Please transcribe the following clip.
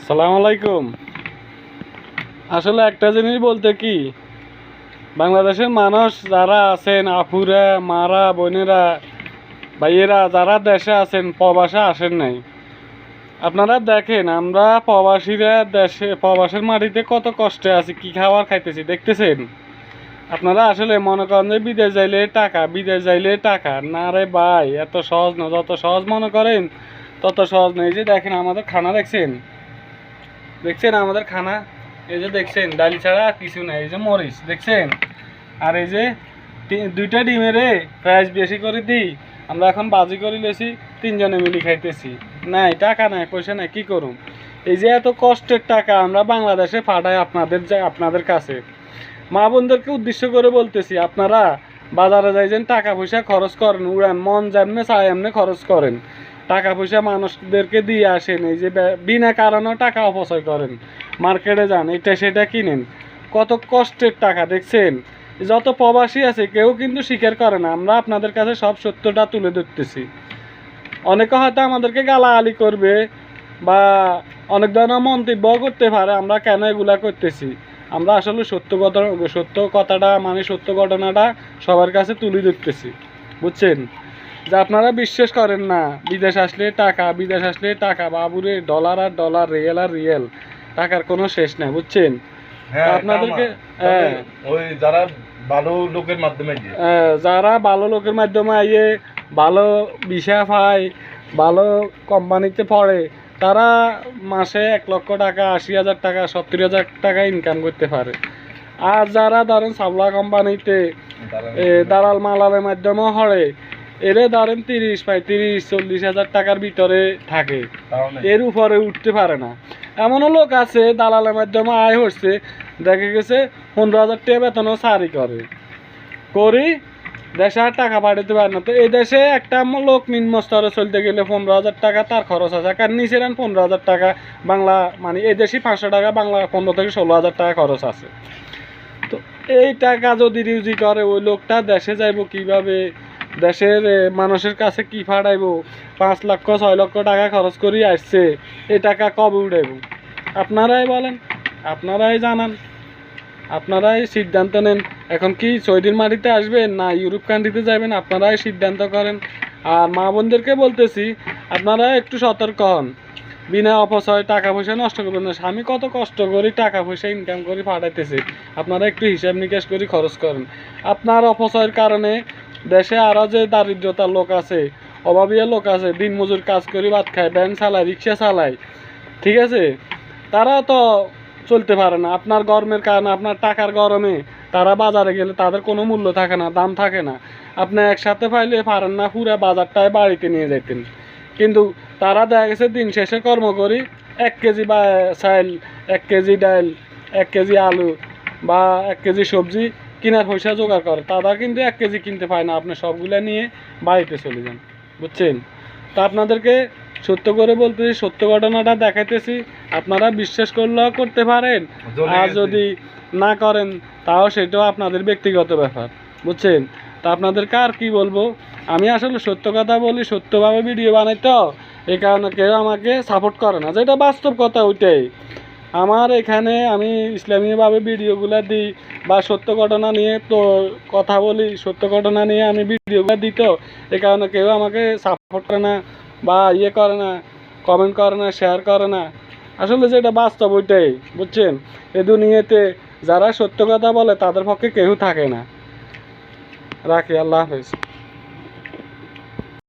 সালাম আলাইকুম। আসলে একটা জিনিস বলতে কি, বাংলাদেশের মানুষ যারা আছেন, আপুরা, মারা, বোনেরা, ভাইয়েরা যারা দেশে আছেন, প্রবাসে আসেন নাই। আপনারা দেখেন আমরা প্রবাসীরা দেশে প্রবাসের মাটিতে কত কষ্টে আছি, কি খাবার খাইতেছি দেখতেছেন। আপনারা আসলে মনে করেন যে বিদেশ যাইলে টাকা, বিদেশ যাইলে টাকা, না রে ভাই, এত সহজ না। যত সহজ মনে করেন তত সহজ নেই। যে দেখেন আমাদের খানা দেখছেন, দেখছেন আমাদের খানা, এই যে দেখছেন ডাল ছাড়া আর কিছু নাই। এই যে মরিচ দেখছেন, আর এই যে দুইটা ডিমের প্রাইস বেশি করে দিই আমরা, এখন বাজি করে লেছি, তিনজনে মিলি খাইতেছি। নাই টাকা নাই, পয়সা নাই, কি করুম। এই যে এত কষ্টের টাকা আমরা বাংলাদেশে পাঠাই আপনাদের কাছে। মা বোনদেরকে উদ্দেশ্য করে বলতেছি, আপনারা বাজারে যাইছেন, টাকা পয়সা খরচ করেন, উড়ান, মন যেমনে চায় এমনি খরচ করেন, টাকা পয়সা মানুষদেরকে দিয়ে আসেন। এই যে বিনা কারণেও টাকা অপচয় করেন, মার্কেটে যান, এটা সেটা কিনেন, কত কষ্টের টাকা দেখছেন। যত প্রবাসী আছে কেউ কিন্তু স্বীকার করে না। আমরা আপনাদের কাছে সব সত্যটা তুলে ধরতেছি। অনেকে হয়তো আমাদেরকে গালাগালি করবে বা অনেক ধরনের মন্তব্য করতে পারে, আমরা কেন এগুলা করতেছি। আমরা আসলে সত্য কথাটা মানে সত্য ঘটনাটা সবার কাছে তুলে ধরতেছি, বুঝছেন। যে আপনারা বিশ্বাস করেন না, বিদেশ আসলে টাকা, বিদেশ আসলে টাকা, বাবুরে ডলার আর ডলার, রিয়েল আর রিয়েল, টাকার কোনো শেষ নাই, বুঝছেন। আপনাদেরকে ওই যারা ভালো লোকের মাধ্যমে যারা ভালো লোকের মাধ্যমে আইয়ে ভালো ভিসা পায়, ভালো কোম্পানিতে পড়ে, তারা মাসে 1 লক্ষ টাকা, 80,000 টাকা, 70,000 টাকা ইনকাম করতে পারে। আর যারা ধরেন সাবলা কোম্পানিতে দালাল মালালের মাধ্যমে হরে, এরে ধরেন 30, 35, 40,000 টাকার ভিতরে থাকে, এর উপরে উঠতে পারে না। এমনও লোক আছে দালালের মাধ্যমে আয় হচ্ছে, দেখা গেছে 15,000 টাকা বেতনও সারি করি দেশে আর টাকা পাঠাতে পারে না। তো এই দেশে একটা লোক নিম্ন স্তরে চলতে গেলে 15,000 টাকা তার খরচ আছে, কারণ নিচে নেন 15,000 টাকা বাংলা, মানে এই দেশে 500 টাকা, বাংলা 15 থেকে 16,000 টাকা খরচ আছে। তো এই টাকা যদি রিউজি করে, ওই লোকটা দেশে যাইব কিভাবে, দেশের মানুষের কাছে কি ফাটাইব। 5 লক্ষ 6 লক্ষ টাকা খরচ করে আসছে, এই টাকা কবে উঠাইব? আপনারাই বলেন, আপনারাই জানান, আপনারাই সিদ্ধান্ত নেন। এখন কি সৌদির মাটিতে আসবেন না ইউরোপ কান্ট্রিতে যাবেন, আপনারাই সিদ্ধান্ত করেন। আর মা বোনদেরকে বলতেছি, আপনারা একটু সতর্ক হন, বিনা অপচয় টাকা পয়সা নষ্ট করবেন না। আমি কত কষ্ট করি টাকা পয়সা ইনকাম করে পাঠাইতেছি, আপনারা একটু হিসাব নিকাশ করে খরচ করেন। আপনার অপচয়ের কারণে দেশে আরও যে দারিদ্রতার লোক আছে, অভাবীয় লোক আছে, দিনমজুর কাজ করে ভাত খায়, ভ্যান চালায়, রিক্সা চালায়, ঠিক আছে, তারা তো চলতে পারে না। আপনার গরমের কারণে, আপনার টাকার গরমে তারা বাজারে গেলে তাদের কোনো মূল্য থাকে না, দাম থাকে না। আপনি একসাথে পাইলে পারেন না পুরো বাজারটায় বাড়িতে নিয়ে যেতেন, কিন্তু তারা দেখা গেছে দিন শেষে কর্ম করি 1 কেজি বা চাল, 1 কেজি ডাল, 1 কেজি আলু বা 1 কেজি সবজি কেনার পয়সা জোগাড় করে, তারা কিন্তু 1 কেজি কিনতে পায় না। আপনি সবগুলা নিয়ে বাড়িতে চলে যান, বুঝছেন। তা আপনাদেরকে সত্য করে বলতেছি, সত্য ঘটনাটা দেখাইতেছি, আপনারা বিশ্বাস করলেও করতে পারেন, আর যদি না করেন তাও সেটাও আপনাদের ব্যক্তিগত ব্যাপার, বুঝছেন। তা আপনাদেরকে আর কি বলবো, আমি আসলে সত্য কথা বলি, সত্যভাবে ভিডিও বানাই, তো এই কারণে কেউ আমাকে সাপোর্ট করে না, যেটা বাস্তব কথা ওইটাই। আমার এখানে আমি ইসলামীভাবে ভিডিওগুলো দিই বা সত্য ঘটনা নিয়ে তো কথা বলি, সত্য ঘটনা নিয়ে আমি ভিডিওগুলো দিই, তো এই কারণে কেউ আমাকে সাপোর্ট করে না বা ইয়ে করে না, কমেন্ট করে না, শেয়ার করে না। আসলে যেটা বাস্তব ওইটাই, বুঝছেন। এ দুনিয়াতে যারা সত্য কথা বলে তাদের পক্ষে কেউ থাকে না। রাখি, আল্লাহ হাফেজ।